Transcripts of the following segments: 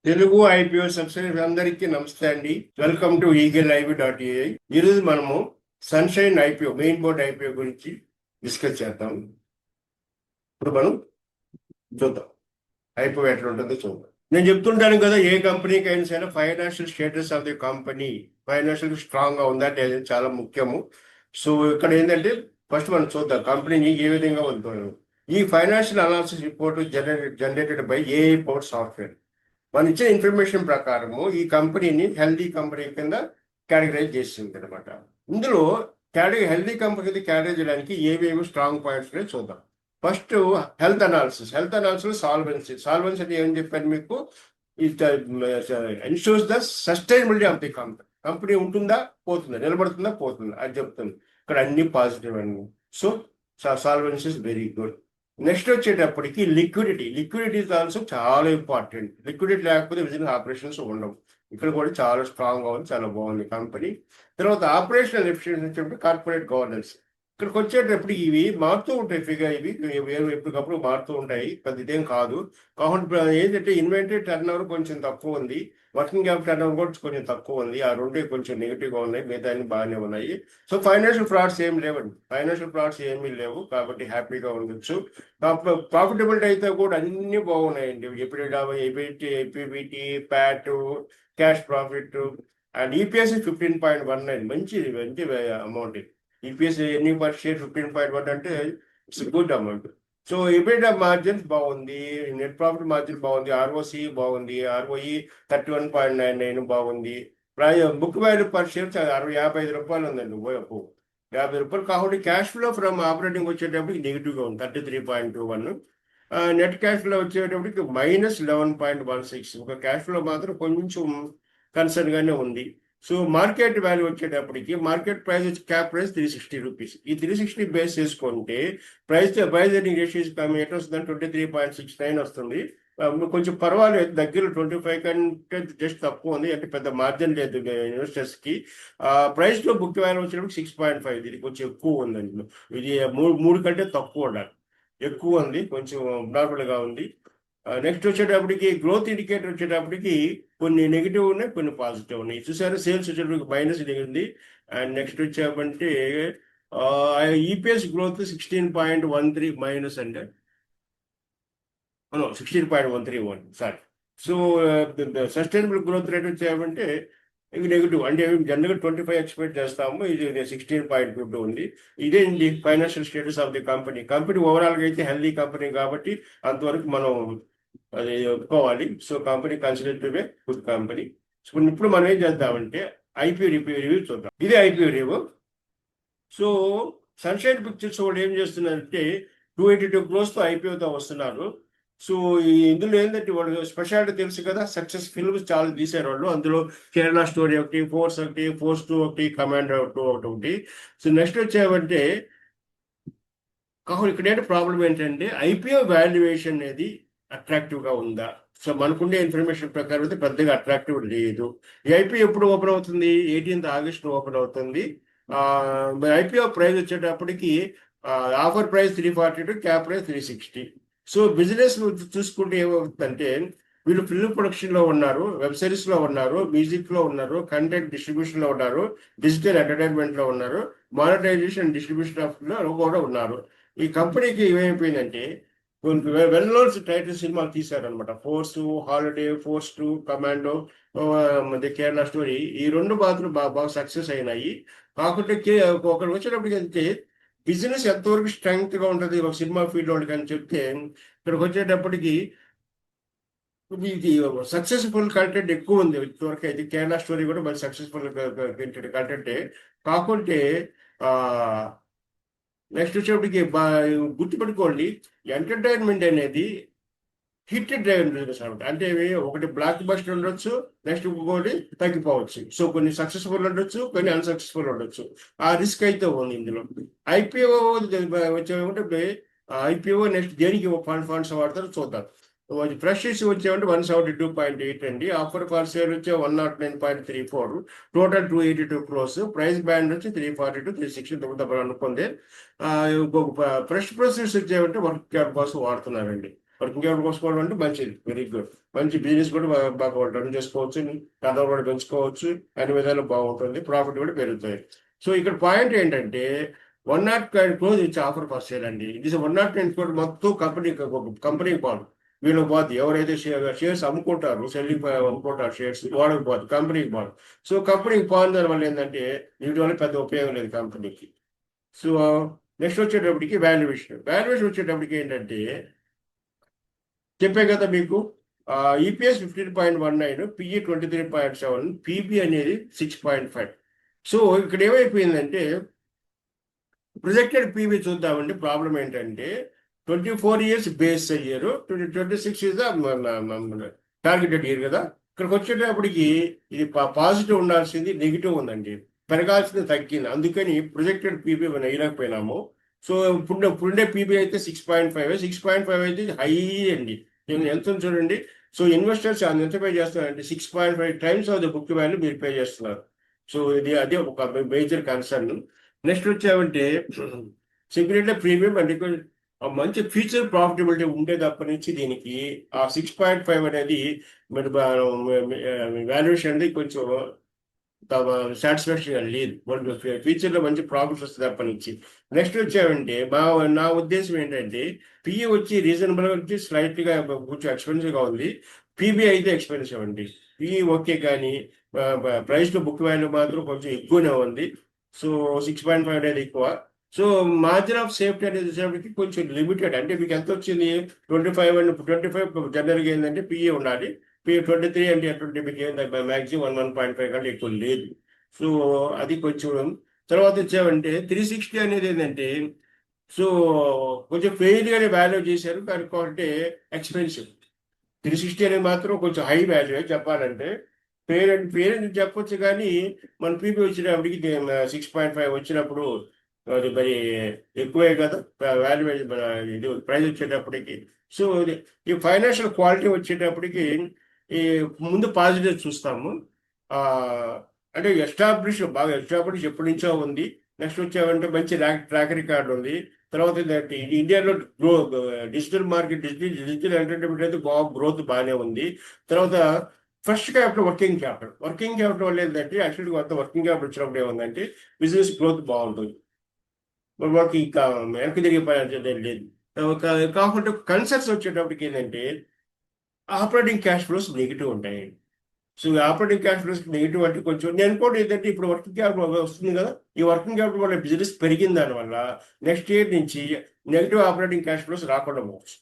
Telugu IPO subscribers అందరికీ నమస్తే అండి. Welcome to eagle.live.ai. ఈరోజు మనము sunshine IPO main board IPO గురించి డిస్కస్ చేద్దాం. ఇప్పుడు మనం చూద్దాం ఐపీఓ ఎట్లా ఉంటుందో చూద్దాం. నేను చెప్తుంటాను కదా, ఏ కంపెనీకి అయినా సరే financial status of the company financial strong గా ఉందా అనేది చాలా ముఖ్యము. సో ఇక్కడ ఏంటంటే ఫస్ట్ మనం చూద్దాం కంపెనీ ఏ విధంగా ఉంటుందో. ఈ financial analysis report generated by AI power software. మన ఇచ్చే ఇన్ఫర్మేషన్ ప్రకారము ఈ కంపెనీని హెల్దీ కంపెనీ కింద కేటగరైజ్ చేసింది అనమాట. ఇందులో హెల్దీ కంపెనీ కేటగరైజ్ చేయడానికి ఏవేవి స్ట్రాంగ్ పాయింట్స్ చూద్దాం. ఫస్ట్ హెల్త్ అనాలిసిస్ సాల్వెన్సీ అంటే ఏమని చెప్పాను మీకు, it ensures the sustainability of the company ఉంటుందా పోతుందా, నిలబడుతుందా పోతుందా అది చెప్తుంది. ఇక్కడ అన్ని పాజిటివ్ అండి. So solvency is very good. Next వచ్చేటప్పటికి లిక్విడిటీ ఇస్ ఆల్సో చాలా ఇంపార్టెంట్. లిక్విడిటీ లేకపోతే బిజినెస్ ఆపరేషన్స్ ఉండవు. ఇక్కడ కూడా చాలా స్ట్రాంగ్ గా ఉంది, చాలా బాగుంది కంపెనీ. తర్వాత ఆపరేషనల్ ఎఫిషియన్సీ వచ్చేటప్పుడు కార్పొరేట్ గవర్నెన్స్. ఇక్కడికి వచ్చేటప్పుడు ఇవి మారుతూ ఉంటాయి, ఇవి ఎప్పటికప్పుడు మారుతూ ఉంటాయి, పెద్ద ఇదేం కాదు. కాబట్టి ఏంటంటే ఇన్వెంటరీ టర్న్ ఓవర్ కొంచెం తక్కువ ఉంది, వర్కింగ్ క్యాపిటల్ టర్న్ ఓవర్ కూడా కొంచెం తక్కువ ఉంది. ఆ రెండే కొంచెం నెగిటివ్ గా ఉన్నాయి, మిగతా అన్ని బాగానే ఉన్నాయి. సో ఫైనాన్షియల్ ఫ్రాడ్స్ ఏమీ లేవు కాబట్టి హ్యాపీగా ఉండొచ్చు. ప్రాఫిటబిలిటీ అయితే కూడా అన్ని బాగున్నాయండి. EBIT, PAT, cash profit and EPS 15.19 మంచిది, మంచి అమౌంట్. ఈపీఎస్ ఎన్ని పర్ షేర్ 15.1 అంటే it's good amount. So EBITDA margins బాగుంది, నెట్ ప్రాఫిట్ మార్జిన్ బాగుంది, ఆర్ఓసి బాగుంది, ఆర్ఓఈ 31.99 బాగుంది. బుక్ వాల్యూ పర్ షేర్ 55 రూపాయలు ఉందండి. 50 రూపాయలు. కాబట్టి క్యాష్ ఫ్లో ఫ్రమ్ ఆపరేటింగ్ వచ్చేటప్పటికి నెగిటివ్గా ఉంది, 33.21. నెట్ క్యాష్ ఫ్లో వచ్చేటప్పటికి -11.16. ఒక క్యాష్ ఫ్లో మాత్రం కొంచెం కన్సర్న్ గానే ఉంది. సో మార్కెట్ వాల్యూ వచ్చేటప్పటికి మార్కెట్ ప్రైస్ వచ్చి క్యాప్ ప్రైస్ 360 రూపీస్. ఈ 360 బేస్ చేసుకుంటే ప్రైస్ ఎర్నింగ్ రేషియో ఎట్లా వస్తుందంటే 23.69 వస్తుంది. కొంచెం పర్వాలేదు, దగ్గర 25 కంటే జస్ట్ తక్కువ ఉంది, అంటే పెద్ద మార్జిన్ లేదు ఇన్వెస్టర్స్ కి. ప్రైస్ లో బుక్ వాల్యూ వచ్చేటప్పుడు 6.5, ఇది కొంచెం ఎక్కువ ఉంది. అందులో ఇది మూడు కంటే తక్కువ ఉండాలి, ఎక్కువ ఉంది, కొంచెం నార్మల్ గా ఉంది. నెక్స్ట్ వచ్చేటప్పటికి గ్రోత్ ఇండికేటర్ వచ్చేటప్పటికి కొన్ని నెగిటివ్ ఉన్నాయి, కొన్ని పాజిటివ్ ఉన్నాయి. చూసారు, సేల్స్ వచ్చేటప్పటికి మైనస్ దిగింది. అండ్ నెక్స్ట్ వచ్చామంటే ఈపీఎస్ గ్రోత్ 16.13 మైనస్ అంటే 16.131, sorry. So sustainable growth rate వచ్చామంటే ఇవి నెగిటివ్, అంటే జనరల్గా 25 ఎక్స్పెక్ట్ చేస్తాము, ఇది 16.22 ఉంది. ఇదే financial status of the company ఓవరాల్గా అయితే హెల్దీ కంపెనీ కాబట్టి అంతవరకు మనం అది ఒప్పుకోవాలి. So company consider to be good company. So ఇప్పుడు మనం ఏం చేద్దామంటే ఐపీఓ రివ్యూ చూద్దాం. ఇదే IPO review. So sunshine pictures వాళ్ళు ఏం చేస్తున్నారంటే 282 crores తో ఐపీఓతో వస్తున్నారు. సో ఇందులో ఏంటంటే వాళ్ళు స్పెషాలిటీ తెలుసు కదా, సక్సెస్ ఫిల్మ్స్ చాలా తీశారు వాళ్ళు. అందులో కేరళ స్టోరీ ఒకటి, ఫోర్స్ 2 ఒకటి, కమాండర్ 2 ఒకటి. సో నెక్స్ట్ వచ్చామంటే కాకుండా ఇక్కడ ఏంటి ప్రాబ్లం ఏంటంటే ఐపీఓ వాల్యుయేషన్ అనేది అట్రాక్టివ్ గా ఉందా. సో మనకుండే ఇన్ఫర్మేషన్ ప్రకారం అయితే పెద్దగా అట్రాక్టివ్ లేదు. ఈ ఐపీఓ ఎప్పుడు ఓపెన్ అవుతుంది? 18th August ఓపెన్ అవుతుంది. ఐపీఓ ప్రైస్ వచ్చేటప్పటికి offer price 342, cap price 360. So business చూసుకుంటే ఏమవుతుందంటే వీళ్ళు ఫిల్మ్ ప్రొడక్షన్ లో ఉన్నారు, వెబ్ సిరీస్ లో ఉన్నారు, మ్యూజిక్ లో ఉన్నారు, కంటెంట్ డిస్ట్రిబ్యూషన్ లో ఉన్నారు, డిజిటల్ ఎంటర్టైన్మెంట్ లో ఉన్నారు, మానిటైజేషన్ డిస్ట్రిబ్యూషన్ ఆఫ్ లో కూడా ఉన్నారు. ఈ కంపెనీకి ఏమైపోయిందంటే వెల్ నోన్ టైటిల్ సినిమాలు తీశారనమాట. Force, Holiday, Force 2, Commando, The Kerala Story. ఈ 2 మాత్రం బాగా సక్సెస్ అయినాయి. కాకుంటే ఒకటి వచ్చేటప్పటికి అయితే బిజినెస్ ఎంతవరకు స్ట్రెంగ్త్ గా ఉంటుంది ఒక సినిమా ఫీల్డ్ వాళ్ళకి అని చెప్తే, ఇక్కడికి వచ్చేటప్పటికి ఇది సక్సెస్ఫుల్ కంటెంట్ ఎక్కువ ఉంది. ఇంతవరకు అయితే కేరళ స్టోరీ కూడా మరి సక్సెస్ఫుల్ కంటెంటే. కాకుంటే నెక్స్ట్ వచ్చేప్పటికి గుర్తుపెట్టుకోండి, ఎంటర్టైన్మెంట్ అనేది హిట్ డ్రైవెన్ బిజినెస్ అనమాట. అంటే ఒకటి బ్లాక్ బస్టర్ ఉండొచ్చు, నెక్స్ట్ ఇంకోటి తగ్గిపోవచ్చు. సో కొన్ని సక్సెస్ఫుల్ ఉండొచ్చు, కొన్ని అన్సక్సెస్ఫుల్ ఉండొచ్చు. ఆ రిస్క్ అయితే ఉంది ఇందులో. ఐపీఓ వచ్చేమంటే ఐపీఓ నెక్స్ట్ దేనికి ఫండ్స్ వాడతారో చూద్దాం. ఫ్రెష్ ఇష్యూ వచ్చేవంటే 172.8 అండి. ఆఫర్ ఫర్ సేల్ వచ్చే 109.34, టోటల్ 282 crores. ప్రైస్ బ్యాండ్ వచ్చి 342, 360 అనుకుంది. ఫ్రెష్ ప్రొసీడ్స్ వచ్చేవంటే వర్క్ క్యాప్ కోసం వాడుతున్నారండి. వర్కింగ్ క్యాపిటల్ పోసుకోవడం అంటే మంచిది, వెరీ గుడ్. మంచి బిజినెస్ కూడా బాగా రన్ చేసుకోవచ్చు, కథలు కూడా పెంచుకోవచ్చు, అన్ని విధాలు బాగుంటుంది, ప్రాఫిట్ కూడా పెరుగుతాయి. సో ఇక్కడ పాయింట్ ఏంటంటే 109 క్రోర్స్ ఇచ్చే ఆఫర్ ఫస్ట్ సేల్ అండి. ఇది 109 క్రోర్ మొత్తం కంపెనీకి పోదు, వీళ్ళకి పోదు. ఎవరైతే షేర్స్ అమ్ముకుంటారు, సెల్లింగ్ అమ్ముకుంటారు షేర్స్, వాళ్ళకి పోదు, కంపెనీకి పోదు. సో కంపెనీకి పోయిన దాని వల్ల ఏంటంటే వీటి వల్ల పెద్ద ఉపయోగం లేదు కంపెనీకి. సో నెక్స్ట్ వచ్చేటప్పటికి వాల్యుయేషన్ వచ్చేటప్పటికి ఏంటంటే చెప్పే కదా మీకు, ఈపీఎస్ 15.19, పిఈ 23.7, పీబీ అనేది 6.5. సో ఇక్కడ ఏమైపోయిందంటే ప్రొజెక్టెడ్ పీబీ చూద్దామండి. ప్రాబ్లం ఏంటంటే 24 years base year, 2026 is the targeted year కదా. ఇక్కడికి వచ్చేటప్పటికి ఇది పాజిటివ్ ఉండాల్సింది నెగిటివ్ ఉందండి, పెరగాల్సింది తగ్గింది. అందుకని ప్రొజెక్టెడ్ పీబీ మనం వేయలేకపోయినాము. సో ఇప్పుడుండే పీబీ అయితే 6.5 అయితే హై అండి. ఎంత చూడండి. సో ఇన్వెస్టర్స్ ఎంత పే చేస్తున్నారంటే 6.5 times of the book value మీరు పే చేస్తున్నారు. సో అదే ఒక మేజర్ కన్సర్న్. నెక్స్ట్ వచ్చామంటే సెక్యూరిటీ ప్రీమియం అంటే మంచి ఫ్యూచర్ ప్రాఫిటబిలిటీ ఉండే తప్ప నుంచి దీనికి ఆ 6.5 అనేది మరి వాల్యుయేషన్ అనేది కొంచెం సాటిస్ఫాక్షన్ లేదు. ఫ్యూచర్లో మంచి ప్రాఫిట్స్ వస్తుంది అప్పటి నుంచి. నెక్స్ట్ వచ్చామంటే నా ఉద్దేశం ఏంటంటే పిఈ వచ్చి రీజనబుల్ వచ్చి స్లైట్గా కొంచెం ఎక్స్పెన్సివ్గా ఉంది, పీబీ అయితే ఎక్స్పెన్సివ్ అండి. పిఈ ఓకే, కానీ ప్రైస్లో బుక్ వాల్యూ మాత్రం కొంచెం ఎక్కువనే ఉంది. సో 6.5 అనేది ఎక్కువ. సో మార్జిన్ ఆఫ్ సేఫ్టీ అనేది వచ్చేటప్పటికి కొంచెం లిమిటెడ్. అంటే మీకు ఎంత వచ్చింది 25 జనరల్గా ఏంటంటే పిఈ ఉండాలి, 23 అంటే అటువంటి మీకు ఏంటంటే మ్యాక్సిమం 1.5 కంటే ఎక్కువ లేదు. సో అది కొంచెం. తర్వాత వచ్చామంటే 360 అనేది ఏంటంటే సో కొంచెం ఫెయిల్గానే వాల్యూ చేశారు, కానీ ఎక్స్పెన్సివ్. 360 అనేది మాత్రం కొంచెం హై వాల్యూ చెప్పాలంటే. పేరెంట్ చెప్పొచ్చు, కానీ మన పీపీ వచ్చినప్పటికి 6.5 వచ్చినప్పుడు అది మరి ఎక్కువే కదా వాల్యూ, ఇది ప్రైస్ వచ్చేటప్పటికి. సో ఈ ఫైనాన్షియల్ క్వాలిటీ వచ్చేటప్పటికి ఈ ముందు పాజిటివ్ చూస్తాము. అంటే బాగా ఎస్టాబ్లిష్ ఎప్పటి నుంచో ఉంది. నెక్స్ట్ వచ్చామంటే మంచి ట్రాక్ రికార్డ్ ఉంది. తర్వాత ఇండియాలో డిజిటల్ మార్కెట్, డిజిటల్ ఎంటర్టైన్మెంట్ అయితే గ్రోత్ బాగానే ఉంది. తర్వాత ఫస్ట్ క్యాపిటల్ వర్కింగ్ క్యాపిటల్ వల్ల ఏంటంటే యాక్చువల్గా కొత్త వర్కింగ్ క్యాపిటల్ వచ్చినప్పుడు ఏముందంటే బిజినెస్ గ్రోత్ బాగుంటుంది, వాళ్ళకి ఇంకా వెనక్కి తిరిగే పని లేదు. కాకుండా కన్సర్న్స్ వచ్చేటప్పటికి ఏంటంటే ఆపరేటింగ్ క్యాష్ ఫ్లోస్ నెగిటివ్ ఉంటాయి. So operating cash flows negative అంటే కొంచెం నేను అనుకోండి ఏంటంటే ఇప్పుడు వర్కింగ్ క్యాపిటల్ వస్తుంది కదా, ఈ వర్కింగ్ క్యాపిటల్ వల్ల బిజినెస్ పెరిగిన దానివల్ల నెక్స్ట్ ఇయర్ నుంచి నెగిటివ్ ఆపరేటింగ్ క్యాష్ ఫ్లోస్ రాకుండా పోవచ్చు.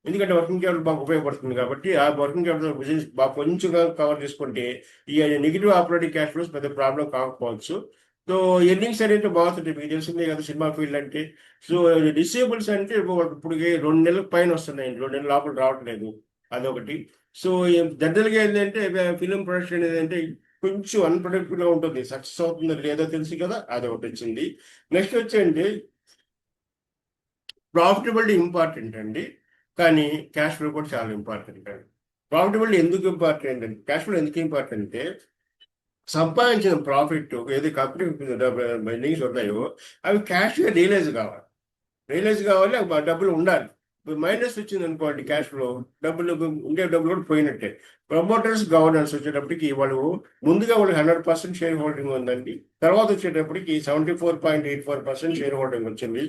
ఎందుకంటే వర్కింగ్ క్యాపిటల్ బాగా ఉపయోగపడుతుంది కాబట్టి ఆ వర్కింగ్ క్యాపిటల్ బిజినెస్ బాగా కొంచెంగా కవర్ చేసుకుంటే ఈ నెగిటివ్ ఆపరేటింగ్ క్యాష్ ఫ్లోస్ పెద్ద ప్రాబ్లం కాకపోవచ్చు. సో ఎర్నింగ్స్ అనేది బాగుంటుంది, మీకు తెలిసిందే కదా సినిమా ఫీల్డ్ అంటే. సో రిసీవబుల్స్ అంటే ఇప్పుడు 2 నెలల పైన వస్తున్నాయి, 2 నెలల లోపల రావట్లేదు, అదొకటి. సో జనరల్గా ఏంటంటే ఫిలిం ప్రొడక్షన్ ఏంటంటే కొంచెం అన్ప్రొడక్టివ్గా ఉంటుంది, సక్సెస్ అవుతుందో లేదో తెలుసు కదా, అదొకటి వచ్చింది. నెక్స్ట్ వచ్చేయండి ప్రాఫిటబిలిటీ ఇంపార్టెంట్ అండి, కానీ క్యాష్ ఫ్లో కూడా చాలా ఇంపార్టెంట్ అండి. ప్రాఫిటబిలిటీ ఎందుకు ఇంపార్టెంట్ అంటే క్యాష్ ఫ్లో ఎందుకు ఇంపార్టెంట్ అంటే సంపాదించిన ప్రాఫిట్ ఏది కంపెనీ ఎర్నింగ్స్ ఉన్నాయో అవి క్యాష్గా రియలైజ్ కావాలి, డబ్బులు ఉండాలి. మైనస్ వచ్చింది అనుకోండి క్యాష్ ఫ్లో, ఉండే డబ్బులు కూడా పోయినట్టే. ప్రమోటర్స్ గవర్నెన్స్ వచ్చేటప్పటికి వాళ్ళు ముందుగా వాళ్ళకి 100% షేర్ హోల్డింగ్ ఉందండి, తర్వాత వచ్చేటప్పటికి 74.84% షేర్ హోల్డింగ్ వచ్చింది.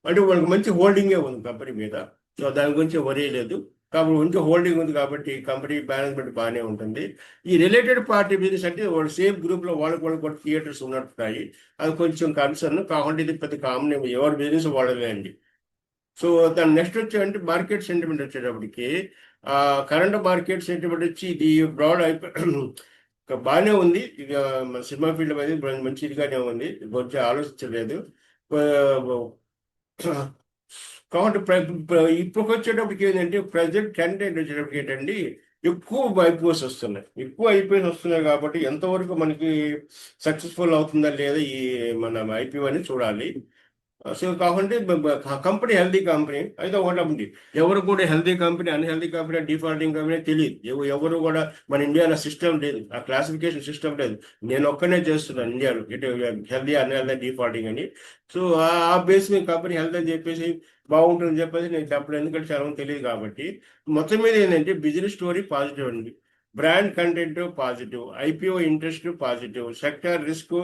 అంటే వాళ్ళకి మంచి హోల్డింగే ఉంది కంపెనీ మీద. సో దాని గురించి వరీ లేదు, కాబట్టి మంచి హోల్డింగ్ ఉంది కాబట్టి కంపెనీ మేనేజ్మెంట్ బాగానే ఉంటుంది. ఈ రిలేటెడ్ పార్టీ బిజినెస్ అంటే వాళ్ళు సేమ్ గ్రూప్లో వాళ్ళకి కూడా థియేటర్స్ ఉన్నట్టున్నాయి, అది కొంచెం కన్సర్న్. కాకుండా ఇది పెద్ద కామన్, ఎవరి బిజినెస్ వాళ్ళదే అండి. సో దాని నెక్స్ట్ వచ్చేటంటే మార్కెట్ సెంటిమెంట్ వచ్చేటప్పటికి కరెంట్ మార్కెట్ సెంటిమెంట్ వచ్చి ఇది బ్రాడ్ బాగానే ఉంది. ఇక సినిమా ఫీల్డ్ అనేది మంచి ఇదిగానే ఉంది, కొంచెం ఆలోచించలేదు. కాబట్టి ఇప్పుడు వచ్చేటప్పటికి ఏంటంటే ప్రజెంట్ ట్రెండ్ వచ్చేటప్పటికి ఏంటండి ఎక్కువ ఐపీఓస్ వస్తున్నాయి కాబట్టి ఎంతవరకు మనకి సక్సెస్ఫుల్ అవుతుందా లేదా ఈ మన ఐపీఓ అని చూడాలి. సో కాకుంటే కంపెనీ హెల్దీ కంపెనీ అయితే ఒకటి ఉంది. ఎవరు కూడా healthy company unhealthy company defaulting company తెలియదు. ఎవరు కూడా మన ఇండియాలో సిస్టమ్ లేదు, ఆ క్లాసిఫికేషన్ సిస్టమ్ లేదు. నేను ఒక్కనే చేస్తున్నాను ఇండియాలో ఇటు హెల్దీ అన్హెల్దీ డిఫాల్టింగ్ అని. సో ఆ బేస్ మీద కంపెనీ హెల్త్ అని చెప్పేసి బాగుంటుందని చెప్పేసి నేను చెప్పలేదు, ఎందుకంటే చాలా మంది తెలియదు కాబట్టి. మొత్తం మీద ఏంటంటే బిజినెస్ స్టోరీ పాజిటివ్ అండి, brand content positive, IPO interest positive, sector risk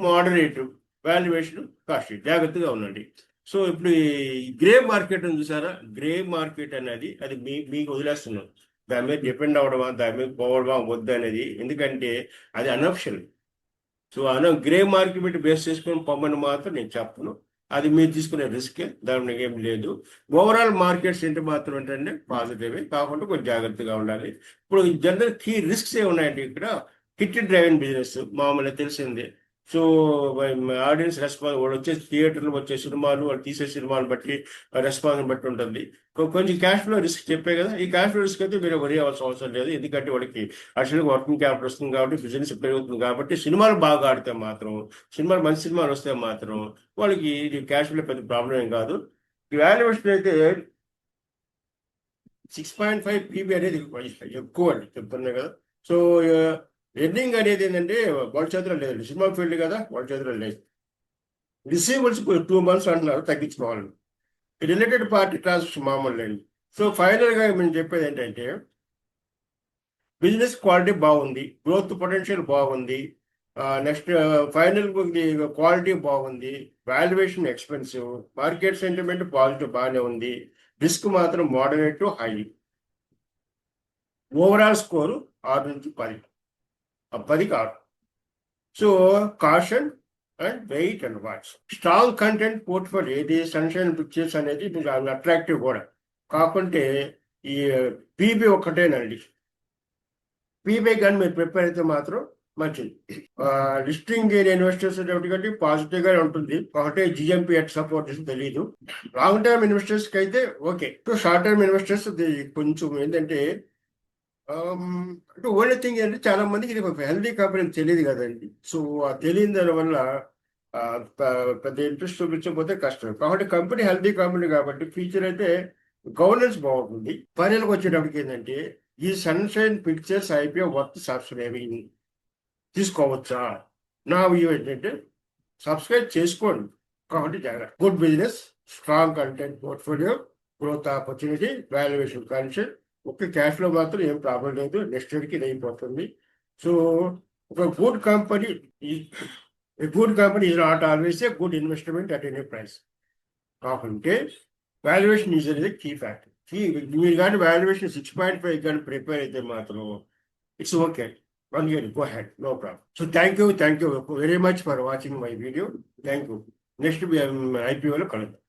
moderate, valuation cost, జాగ్రత్తగా ఉండండి. సో ఇప్పుడు ఈ గ్రే మార్కెట్ ఉంది చూసారా, గ్రే మార్కెట్ అనేది అది మీకు వదిలేస్తున్నాం. దాని మీద డిపెండ్ అవ్వడమా, దాని మీద పోవడమా వద్దు అనేది, ఎందుకంటే అది unofficial. So grey market base చేసుకొని పొమ్మని మాత్రం నేను చెప్పను, అది మీరు తీసుకునే రిస్కే, దాని ఏం లేదు. ఓవరాల్ మార్కెట్స్ ఏంటి మాత్రం ఏంటంటే పాజిటివ్, కాకుండా కొంచెం జాగ్రత్తగా ఉండాలి. ఇప్పుడు జనరల్ కీ రిస్క్స్ ఏ ఉన్నాయండి ఇక్కడ. హిట్ డ్రైవెన్ బిజినెస్ మామూలుగా తెలిసిందే. సో ఆడియన్స్ రెస్పాన్స్, వాడు వచ్చే థియేటర్లు వచ్చే సినిమాలు, వాడు తీసే సినిమాలు బట్టి రెస్పాన్స్ బట్టి ఉంటుంది. కొంచెం క్యాష్ ఫ్లో రిస్క్ చెప్పే కదా, ఈ క్యాష్ ఫ్లో రిస్క్ అయితే మీరు వరి అవ్వాల్సిన అవసరం లేదు, ఎందుకంటే వాడికి యాక్చువల్గా వర్కింగ్ క్యాపిటల్ వస్తుంది కాబట్టి, బిజినెస్ పెరుగుతుంది కాబట్టి. సినిమాలు బాగా ఆడితే మాత్రం, సినిమాలు మంచి సినిమాలు వస్తే మాత్రం వాళ్ళకి క్యాష్ ఫ్లో పెద్ద ప్రాబ్లం ఏం కాదు. వాల్యుయేషన్ అయితే 6.5 పీబీ అనేది ఎక్కువ అండి, చెప్తున్నా కదా. సో ఎర్నింగ్ అనేది ఏంటంటే వాళ్ళ చేతిలో లేదండి, సినిమా ఫీల్డ్ కదా, వాళ్ళ చేతిలో లేదు. రిసీవబుల్స్ 2 months అంటున్నారు, తగ్గించుకోవాలండి. రిలేటెడ్ పార్టీ ట్రాన్సాక్షన్ మామూలు అండి. సో ఫైనల్గా మేము చెప్పేది ఏంటంటే బిజినెస్ క్వాలిటీ బాగుంది, గ్రోత్ పొటెన్షియల్ బాగుంది, నెక్స్ట్ ఫైనల్ క్వాలిటీ బాగుంది, valuation expensive, market sentiment positive బాగానే ఉంది, రిస్క్ మాత్రం moderate to high. Overall score 6 నుంచి 10, 10కి 6. So caution and wait and watch. Strong content portfolio ఇది సన్షైన్ పిక్చర్స్ అనేది మీకు అట్రాక్టివ్ కూడా, కాకుంటే ఈ పీబీ ఒక్కటేనండి. పీబీ కానీ మీరు ప్రిపేర్ అయితే మాత్రం మంచిది. లిస్టింగ్ ఇన్వెస్టర్స్ ఒకటి పాజిటివ్ గా ఉంటుంది, ఒకటే జిఎంపీ ఎట్ సపోర్ట్ తెలియదు. లాంగ్ టర్మ్ ఇన్వెస్టర్స్ కి అయితే ఓకే. షార్ట్ టర్మ్ ఇన్వెస్టర్స్ కొంచెం ఏంటంటే అంటే ఓన్లీ థింగ్ ఏంటంటే చాలా మందికి ఇది ఒక హెల్దీ కంపెనీ తెలియదు కదండి. సో ఆ తెలియని దాని వల్ల పెద్ద ఇంట్రెస్ట్ చూపించకపోతే కష్టం. కాబట్టి కంపెనీ హెల్దీ కంపెనీ కాబట్టి ఫ్యూచర్ అయితే గవర్నెన్స్ బాగుంటుంది. ఫైనల్కి వచ్చేటప్పటికి ఏంటంటే ఈ sunshine pictures IPO worth subscribing తీసుకోవచ్చా? నా వ్యూ ఏంటంటే సబ్స్క్రైబ్ చేసుకోండి, కాబట్టి జాగ్రత్త. Good business, strong content portfolio, growth opportunity, valuation concept, ఒక్క క్యాష్ ఫ్లో మాత్రం ఏం ప్రాబ్లం లేదు, నెక్స్ట్ ఇయర్కి ఇది అయిపోతుంది. సో ఒక good company is not always a good investment at any price. కాకుంటే వాల్యుయేషన్ ఈజ్ అనేది కీ ఫ్యాక్టర్. మీరు కానీ వాల్యుయేషన్ 6.5 కానీ ప్రిపేర్ అయితే మాత్రం it's okay, 1 year go ahead, no problem. So thank you very much for watching my video. Thank you. Next IPO లో కలుద్దాం.